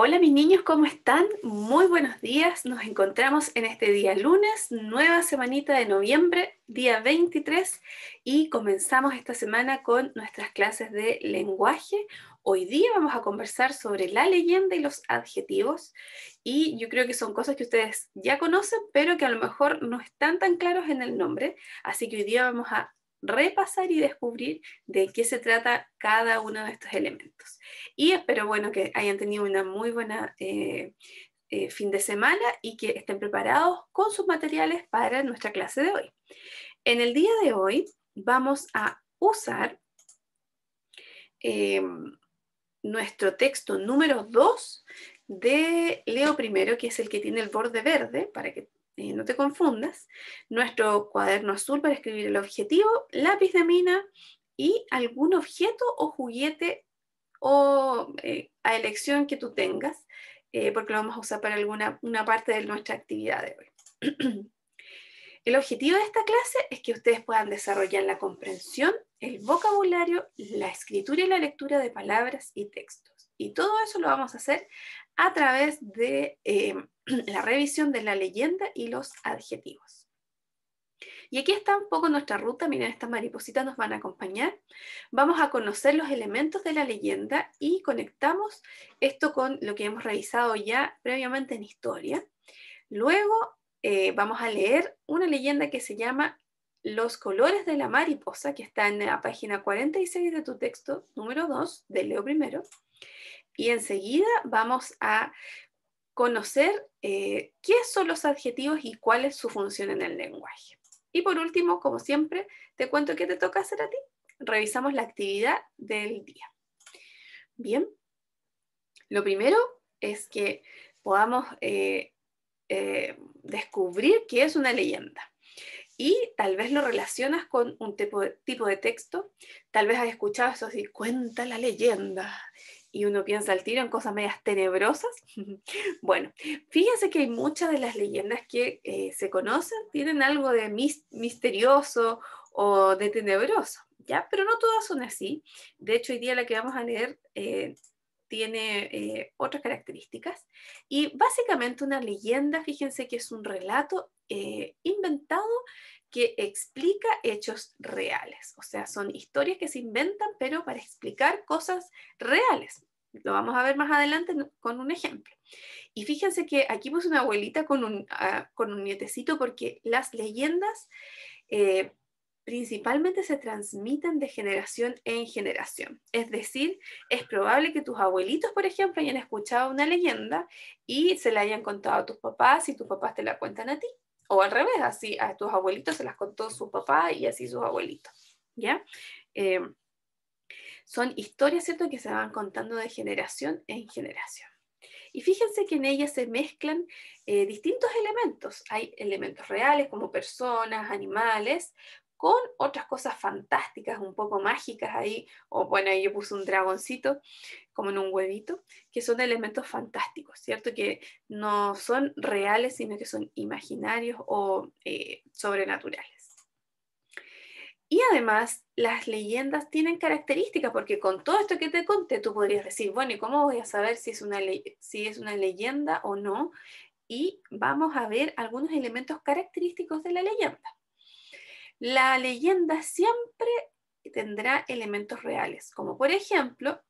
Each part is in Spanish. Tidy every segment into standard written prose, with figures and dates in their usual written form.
Hola mis niños, ¿cómo están? Muy buenos días. Nos encontramos en este día lunes, nueva semanita de noviembre, día 23, y comenzamos esta semana con nuestras clases de lenguaje. Hoy día vamos a conversar sobre la leyenda y los adjetivos, y yo creo que son cosas que ustedes ya conocen, pero que a lo mejor no están tan claros en el nombre, así que hoy día vamos a repasar y descubrir de qué se trata cada uno de estos elementos. Y espero, bueno, que hayan tenido una muy buena fin de semana y que estén preparados con sus materiales para nuestra clase de hoy. En el día de hoy vamos a usar eh, nuestro texto número 2 de Leo Primero, que es el que tiene el borde verde, para que no te confundas, nuestro cuaderno azul para escribir el objetivo, lápiz de mina y algún objeto o juguete o a elección que tú tengas, porque lo vamos a usar para una parte de nuestra actividad de hoy. El objetivo de esta clase es que ustedes puedan desarrollar la comprensión, el vocabulario, la escritura y la lectura de palabras y textos. Y todo eso lo vamos a hacer a través de la revisión de la leyenda y los adjetivos. Y aquí está un poco nuestra ruta. Miren, estas maripositas nos van a acompañar. Vamos a conocer los elementos de la leyenda y conectamos esto con lo que hemos revisado ya previamente en historia. Luego vamos a leer una leyenda que se llama Los colores de la mariposa, que está en la página 46 de tu texto número 2 de Leo Primero. Y enseguida vamos a conocer qué son los adjetivos y cuál es su función en el lenguaje. Y por último, como siempre, te cuento qué te toca hacer a ti. Revisamos la actividad del día. Bien, lo primero es que podamos descubrir qué es una leyenda. Y tal vez lo relacionas con un tipo de texto. Tal vez has escuchado eso así, cuenta la leyenda. Y uno piensa al tiro en cosas medias tenebrosas. Bueno, fíjense que hay muchas de las leyendas que se conocen, tienen algo de misterioso o de tenebroso, ¿ya? Pero no todas son así. De hecho, hoy día la que vamos a leer tiene otras características. Y básicamente una leyenda, fíjense que es un relato inventado que explica hechos reales. O sea, son historias que se inventan, pero para explicar cosas reales. Lo vamos a ver más adelante con un ejemplo. Y fíjense que aquí puse una abuelita con un nietecito porque las leyendas eh, principalmente se transmiten de generación en generación. Es decir, es probable que tus abuelitos, por ejemplo, hayan escuchado una leyenda y se la hayan contado a tus papás y tus papás te la cuentan a ti. O al revés, así a tus abuelitos se las contó su papá y así sus abuelitos. ¿Ya? Eh, Son historias, ¿cierto?, que se van contando de generación en generación. Y fíjense que en ellas se mezclan distintos elementos. Hay elementos reales como personas, animales, con otras cosas fantásticas, un poco mágicas ahí, o bueno, ahí yo puse un dragoncito como en un huevito, que son elementos fantásticos, ¿cierto? Que no son reales, sino que son imaginarios o sobrenaturales. Y además, las leyendas tienen características, porque con todo esto que te conté, tú podrías decir, bueno, ¿y cómo voy a saber si es una leyenda o no? Y vamos a ver algunos elementos característicos de la leyenda. La leyenda siempre tendrá elementos reales, como por ejemplo,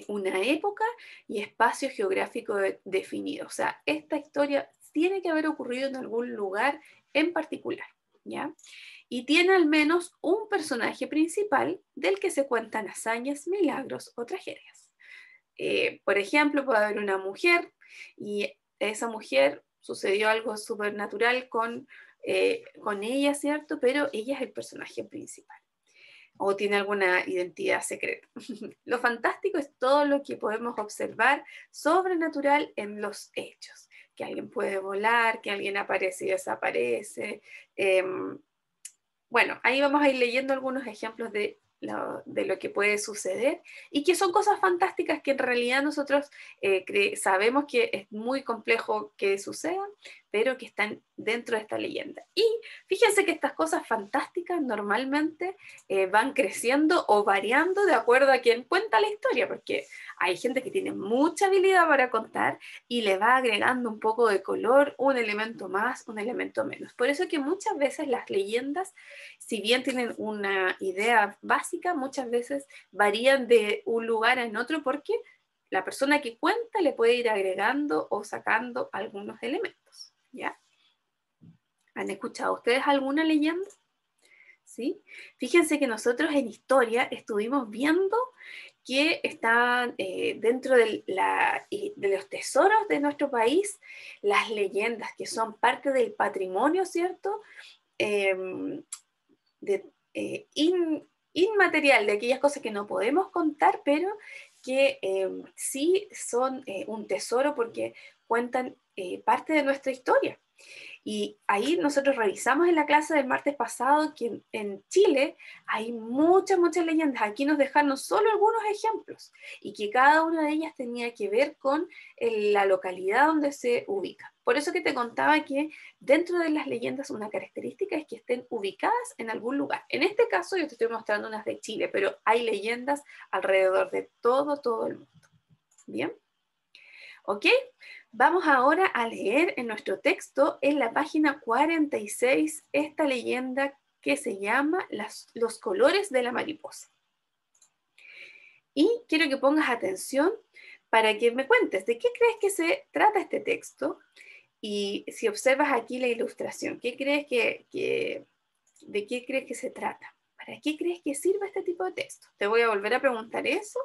una época y espacio geográfico definido. O sea, esta historia tiene que haber ocurrido en algún lugar en particular, ¿ya? Y tiene al menos un personaje principal del que se cuentan hazañas, milagros o tragedias. Por ejemplo, puede haber una mujer y esa mujer sucedió algo supernatural con ella, ¿cierto? Pero ella es el personaje principal o tiene alguna identidad secreta. Lo fantástico es todo lo que podemos observar sobrenatural en los hechos. Que alguien puede volar, que alguien aparece y desaparece. Bueno, ahí vamos a ir leyendo algunos ejemplos de lo que puede suceder y que son cosas fantásticas que en realidad nosotros sabemos que es muy complejo que sucedan, pero que están dentro de esta leyenda. Y fíjense que estas cosas fantásticas normalmente van creciendo o variando de acuerdo a quien cuenta la historia, porque hay gente que tiene mucha habilidad para contar y le va agregando un poco de color, un elemento más, un elemento menos. Por eso que muchas veces las leyendas, si bien tienen una idea básica, muchas veces varían de un lugar en otro porque la persona que cuenta le puede ir agregando o sacando algunos elementos, ¿ya? ¿Han escuchado ustedes alguna leyenda? ¿Sí? Fíjense que nosotros en historia estuvimos viendo que están dentro de los tesoros de nuestro país, las leyendas que son parte del patrimonio, ¿cierto? De, inmaterial, de aquellas cosas que no podemos contar, pero que sí son un tesoro porque cuentan parte de nuestra historia. Y ahí nosotros revisamos en la clase del martes pasado que en Chile hay muchas leyendas. Aquí nos dejaron solo algunos ejemplos y que cada una de ellas tenía que ver con la localidad donde se ubica. Por eso que te contaba que dentro de las leyendas una característica es que estén ubicadas en algún lugar. En este caso yo te estoy mostrando unas de Chile, pero hay leyendas alrededor de todo el mundo. ¿Bien? ¿Ok? Vamos ahora a leer en nuestro texto, en la página 46, esta leyenda que se llama Los colores de la mariposa. Y quiero que pongas atención para que me cuentes de qué crees que se trata este texto y si observas aquí la ilustración, ¿de qué crees que se trata? ¿Para qué crees que sirve este tipo de texto? Te voy a volver a preguntar eso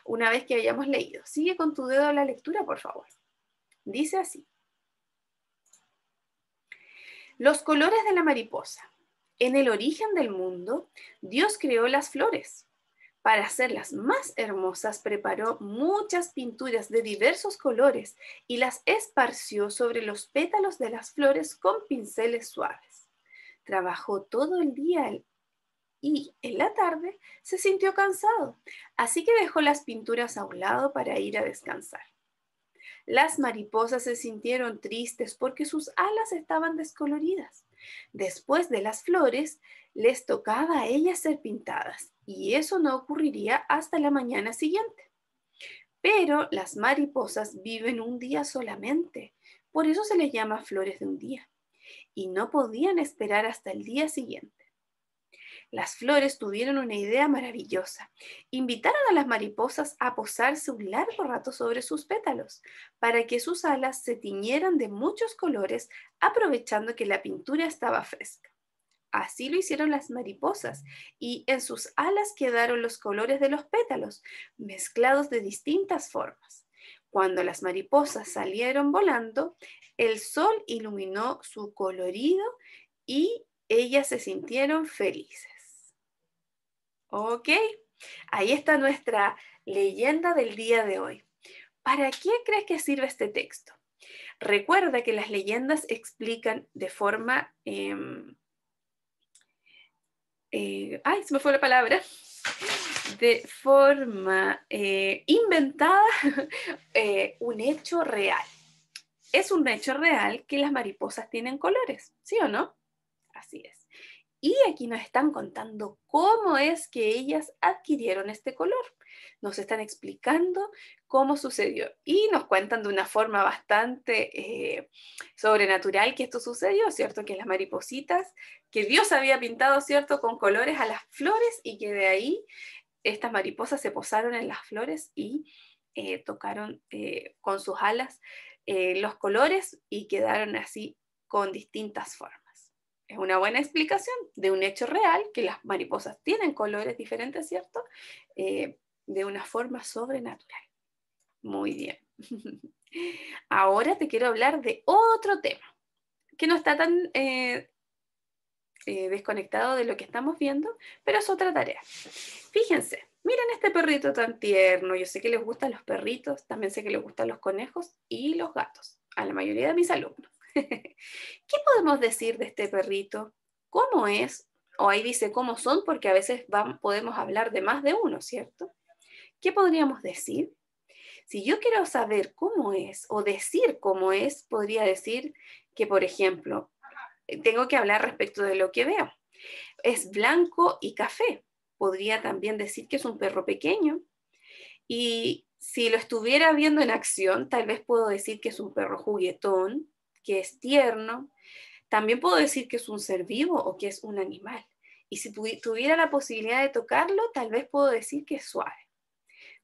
una vez que hayamos leído. Sigue con tu dedo la lectura, por favor. Dice así. Los colores de la mariposa. En el origen del mundo, Dios creó las flores. Para hacerlas más hermosas, preparó muchas pinturas de diversos colores y las esparció sobre los pétalos de las flores con pinceles suaves. Trabajó todo el día y en la tarde se sintió cansado, así que dejó las pinturas a un lado para ir a descansar. Las mariposas se sintieron tristes porque sus alas estaban descoloridas. Después de las flores, les tocaba a ellas ser pintadas, y eso no ocurriría hasta la mañana siguiente. Pero las mariposas viven un día solamente, por eso se les llama flores de un día, y no podían esperar hasta el día siguiente. Las flores tuvieron una idea maravillosa. Invitaron a las mariposas a posarse un largo rato sobre sus pétalos, para que sus alas se tiñeran de muchos colores, aprovechando que la pintura estaba fresca. Así lo hicieron las mariposas, y en sus alas quedaron los colores de los pétalos, mezclados de distintas formas. Cuando las mariposas salieron volando, el sol iluminó su colorido y ellas se sintieron felices. ¿Ok? Ahí está nuestra leyenda del día de hoy. ¿Para qué crees que sirve este texto? Recuerda que las leyendas explican de forma... se me fue la palabra. De forma inventada un hecho real. Es un hecho real que las mariposas tienen colores, ¿sí o no? Así es. Y aquí nos están contando cómo es que ellas adquirieron este color. Nos están explicando cómo sucedió y nos cuentan de una forma bastante sobrenatural que esto sucedió, ¿cierto? Que las maripositas, que Dios había pintado, ¿cierto? Con colores a las flores y que de ahí estas mariposas se posaron en las flores y tocaron con sus alas los colores y quedaron así con distintas formas. Es una buena explicación de un hecho real, que las mariposas tienen colores diferentes, ¿cierto? De una forma sobrenatural. Muy bien. Ahora te quiero hablar de otro tema, que no está tan desconectado de lo que estamos viendo, pero es otra tarea. Fíjense, miren este perrito tan tierno. Yo sé que les gustan los perritos, también sé que les gustan los conejos y los gatos, a la mayoría de mis alumnos. ¿Qué podemos decir de este perrito? ¿Cómo es? O ahí dice cómo son, porque a veces podemos hablar de más de uno, ¿cierto? ¿Qué podríamos decir? Si yo quiero saber cómo es o decir cómo es, podría decir que, por ejemplo, tengo que hablar respecto de lo que veo. Es blanco y café. Podría también decir que es un perro pequeño. Y si lo estuviera viendo en acción, tal vez puedo decir que es un perro juguetón, que es tierno. También puedo decir que es un ser vivo o que es un animal. Y si tuviera la posibilidad de tocarlo, tal vez puedo decir que es suave.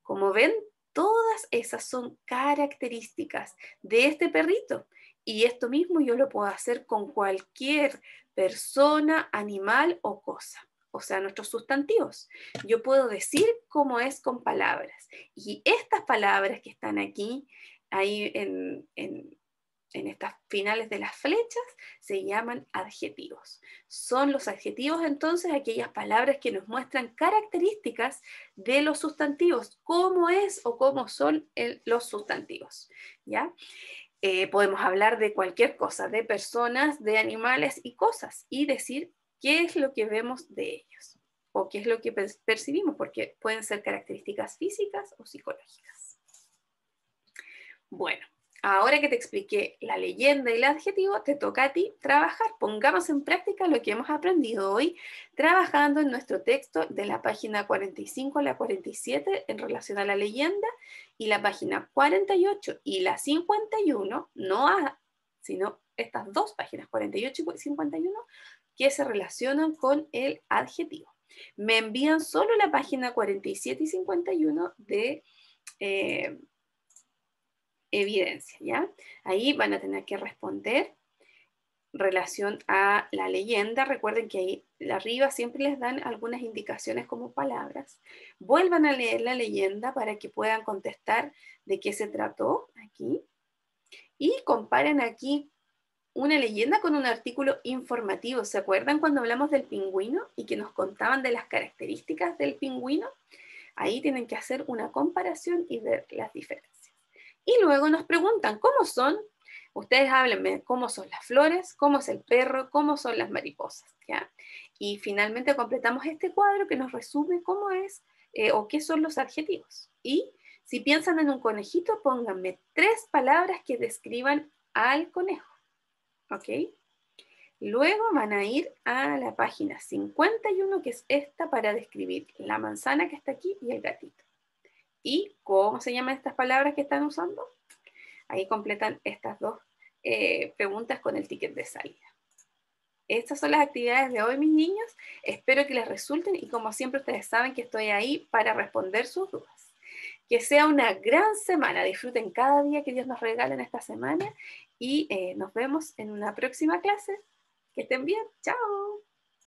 Como ven, todas esas son características de este perrito. Y esto mismo yo lo puedo hacer con cualquier persona, animal o cosa. O sea, nuestros sustantivos. Yo puedo decir cómo es con palabras. Y estas palabras que están aquí, ahí en estas finales de las flechas, se llaman adjetivos. Son los adjetivos entonces aquellas palabras que nos muestran características de los sustantivos, cómo es o cómo son los sustantivos, ¿ya? Podemos hablar de cualquier cosa, de personas, de animales y cosas, y decir qué es lo que vemos de ellos, o qué es lo que percibimos, porque pueden ser características físicas o psicológicas. Bueno, ahora que te expliqué la leyenda y el adjetivo, te toca a ti trabajar. Pongamos en práctica lo que hemos aprendido hoy, trabajando en nuestro texto de la página 45 a la 47 en relación a la leyenda, y la página 48 y la 51, sino estas dos páginas, 48 y 51, que se relacionan con el adjetivo. Me envían solo la página 47 y 51 de evidencia, ¿ya? Ahí van a tener que responder relación a la leyenda. Recuerden que ahí arriba siempre les dan algunas indicaciones como palabras. Vuelvan a leer la leyenda para que puedan contestar de qué se trató aquí. Y comparen aquí una leyenda con un artículo informativo. ¿Se acuerdan cuando hablamos del pingüino y que nos contaban de las características del pingüino? Ahí tienen que hacer una comparación y ver las diferencias. Y luego nos preguntan, ¿cómo son? Ustedes háblenme, ¿cómo son las flores? ¿Cómo es el perro? ¿Cómo son las mariposas? ¿Ya? Y finalmente completamos este cuadro que nos resume cómo es o qué son los adjetivos. Y si piensan en un conejito, pónganme 3 palabras que describan al conejo. ¿Ok? Luego van a ir a la página 51, que es esta, para describir la manzana que está aquí y el gatito. ¿Y cómo se llaman estas palabras que están usando? Ahí completan estas 2 preguntas con el ticket de salida. Estas son las actividades de hoy, mis niños. Espero que les resulten y como siempre ustedes saben que estoy ahí para responder sus dudas. Que sea una gran semana. Disfruten cada día que Dios nos regala en esta semana y nos vemos en una próxima clase. Que estén bien. Chao.